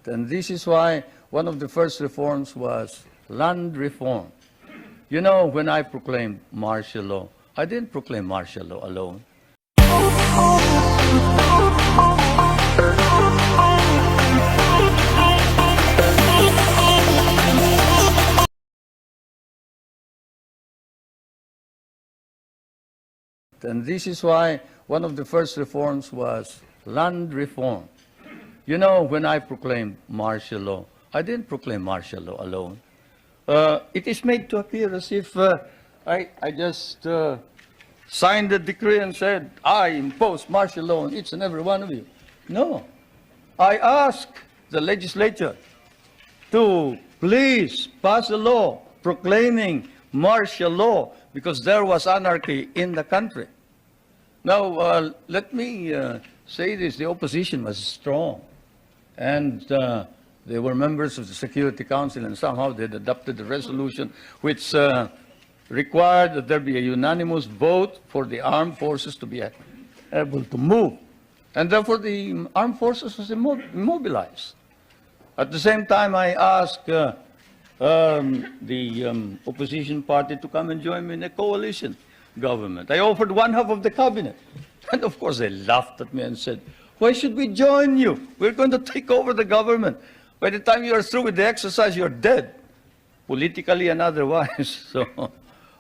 And this is why one of the first reforms was land reform. You know, when I proclaimed martial law, I didn't proclaim martial law alone. And this is why one of the first reforms was land reform. You know, when I proclaimed martial law, I didn't proclaim martial law alone. It is made to appear as if I just signed the decree and said, I impose martial law on each and every one of you. No. I asked the legislature to please pass a law proclaiming martial law because there was anarchy in the country. Now, let me say this. The opposition was strong, and they were members of the Security Council, and somehow they adopted a resolution which required that there be a unanimous vote for the armed forces to be able to move. And therefore, the armed forces was immobilized. At the same time, I asked the opposition party to come and join me in a coalition government. I offered one half of the cabinet. And of course, they laughed at me and said, why should we join you? We're going to take over the government. By the time you are through with the exercise, you're dead, politically and otherwise. So,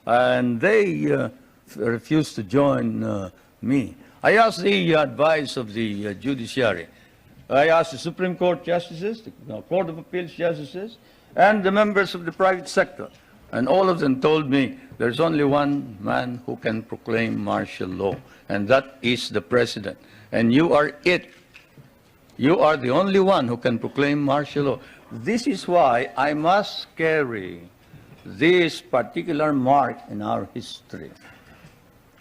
and they refused to join me. I asked the advice of the judiciary. I asked the Supreme Court justices, the Court of Appeals justices, and the members of the private sector. And all of them told me there's only one man who can proclaim martial law, and that is the president. And you are it. You are the only one who can proclaim martial law. This is why I must carry this particular mark in our history.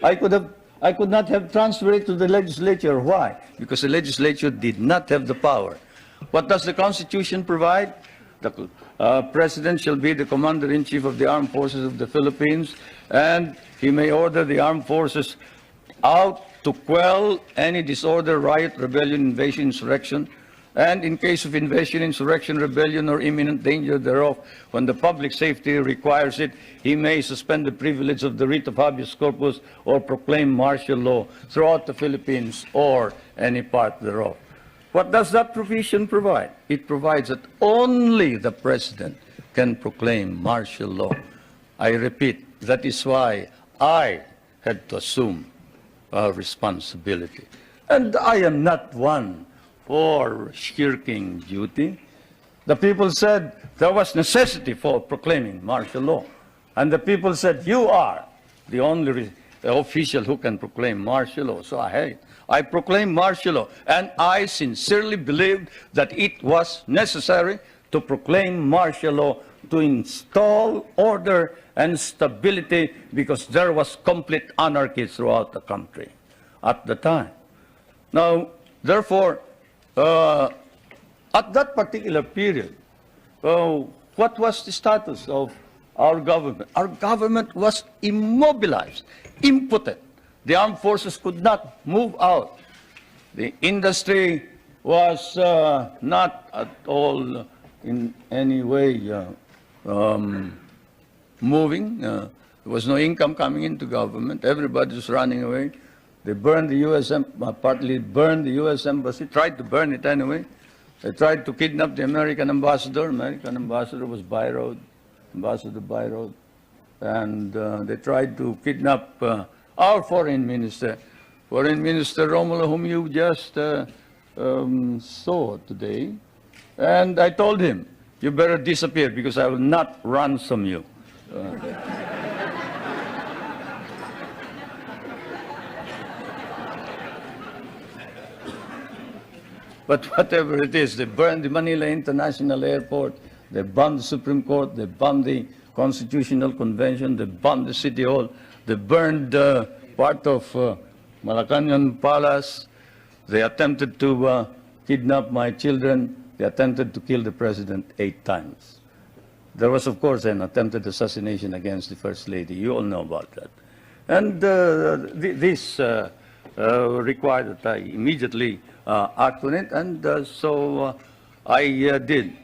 I could not have transferred it to the legislature. Why? Because the legislature did not have the power. What does the Constitution provide? The President shall be the Commander-in-Chief of the Armed Forces of the Philippines, and he may order the armed forces out to quell any disorder, riot, rebellion, invasion, insurrection, and in case of invasion, insurrection, rebellion, or imminent danger thereof, when the public safety requires it, he may suspend the privilege of the writ of habeas corpus or proclaim martial law throughout the Philippines or any part thereof. What does that provision provide? It provides that only the president can proclaim martial law. I repeat, that is why I had to assume responsibility. And I am not one for shirking duty. The people said there was necessity for proclaiming martial law. And the people said, you are the only official who can proclaim martial law. So I proclaimed martial law. And I sincerely believed that it was necessary to proclaim martial law to install order and stability because there was complete anarchy throughout the country at the time. Now, therefore, at that particular period, what was the status of our government? Our government was immobilized, impotent. The armed forces could not move out. The industry was not at all in any way moving. There was no income coming into government. Everybody was running away. They burned the U.S. Partly burned the U.S. embassy, tried to burn it anyway. They tried to kidnap the American ambassador. American ambassador was Byroad, Ambassador Byroad. And they tried to kidnap our foreign minister, Romulo, whom you just saw today. And I told him, you better disappear because I will not ransom you. But whatever it is, they burned the Manila International Airport, they bombed the Supreme Court, they bombed the Constitutional Convention, they bombed the City Hall, they burned part of Malacanang Palace, they attempted to kidnap my children, they attempted to kill the president 8 times. There was, of course, an attempted assassination against the First Lady. You all know about that. And this required that I immediately act on it, and so I did